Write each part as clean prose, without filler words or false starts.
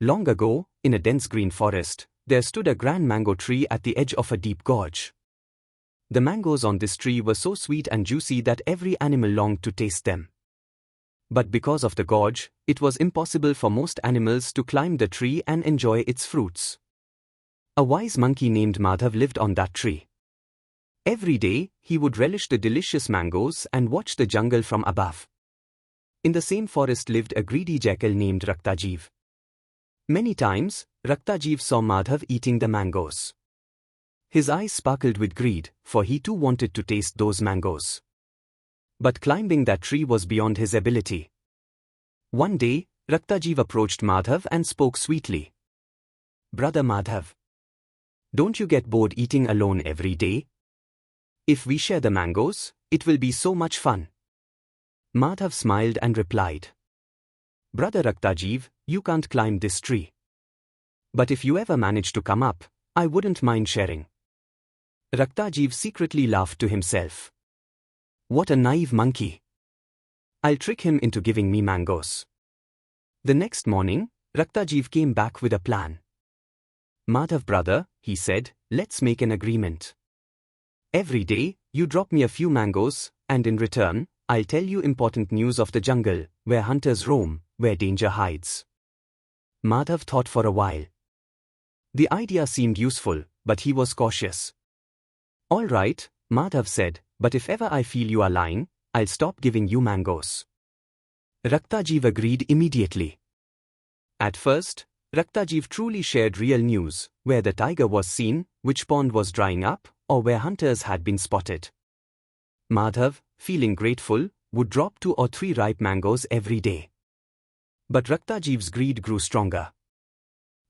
Long ago, in a dense green forest, there stood a grand mango tree at the edge of a deep gorge. The mangoes on this tree were so sweet and juicy that every animal longed to taste them. But because of the gorge, it was impossible for most animals to climb the tree and enjoy its fruits. A wise monkey named Madhav lived on that tree. Every day, he would relish the delicious mangoes and watch the jungle from above. In the same forest lived a greedy jackal named Raktajiv. Many times, Raktajiv saw Madhav eating the mangoes. His eyes sparkled with greed, for he too wanted to taste those mangoes. But climbing that tree was beyond his ability. One day, Raktajiv approached Madhav and spoke sweetly. "Brother Madhav, don't you get bored eating alone every day? If we share the mangoes, it will be so much fun." Madhav smiled and replied, "Brother Raktajiv, you can't climb this tree. But if you ever manage to come up, I wouldn't mind sharing." Raktajiv secretly laughed to himself. What a naive monkey. I'll trick him into giving me mangoes. The next morning, Raktajiv came back with a plan. "Madhav brother," he said, "let's make an agreement. Every day, you drop me a few mangoes, and in return, I'll tell you important news of the jungle, where hunters roam, where danger hides." Madhav thought for a while. The idea seemed useful, but he was cautious. "All right," Madhav said, "but if ever I feel you are lying, I'll stop giving you mangoes." Raktajiv agreed immediately. At first, Raktajiv truly shared real news, where the tiger was seen, which pond was drying up, or where hunters had been spotted. Madhav, feeling grateful, would drop 2 or 3 ripe mangoes every day. But Raktajiv's greed grew stronger.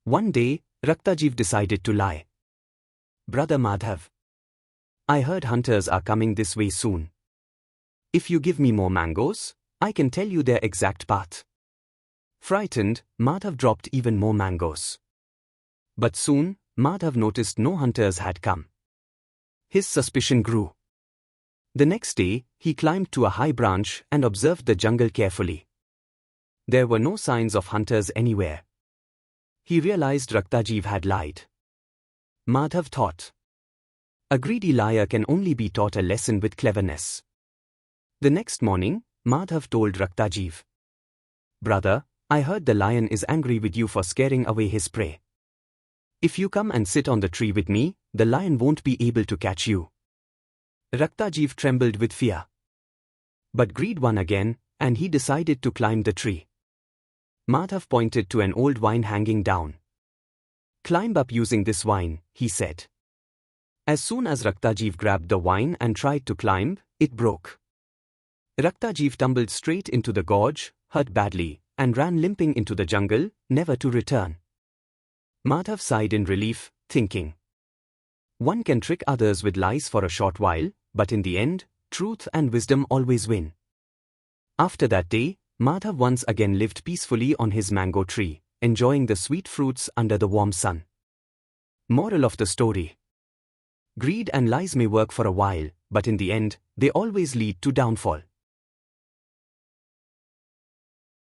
One day, Raktajiv decided to lie. "Brother Madhav, I heard hunters are coming this way soon. If you give me more mangoes, I can tell you their exact path." Frightened, Madhav dropped even more mangoes. But soon, Madhav noticed no hunters had come. His suspicion grew. The next day, he climbed to a high branch and observed the jungle carefully. There were no signs of hunters anywhere. He realized Raktajiv had lied. Madhav thought, "A greedy liar can only be taught a lesson with cleverness." The next morning, Madhav told Raktajiv, "Brother, I heard the lion is angry with you for scaring away his prey. If you come and sit on the tree with me, the lion won't be able to catch you." Raktajiv trembled with fear. But greed won again, and he decided to climb the tree. Madhav pointed to an old vine hanging down. "Climb up using this vine," he said. As soon as Raktajiv grabbed the vine and tried to climb, it broke. Raktajiv tumbled straight into the gorge, hurt badly, and ran limping into the jungle, never to return. Madhav sighed in relief, thinking, "One can trick others with lies for a short while, but in the end, truth and wisdom always win." After that day, Madhav once again lived peacefully on his mango tree, enjoying the sweet fruits under the warm sun. Moral of the story: greed and lies may work for a while, but in the end, they always lead to downfall.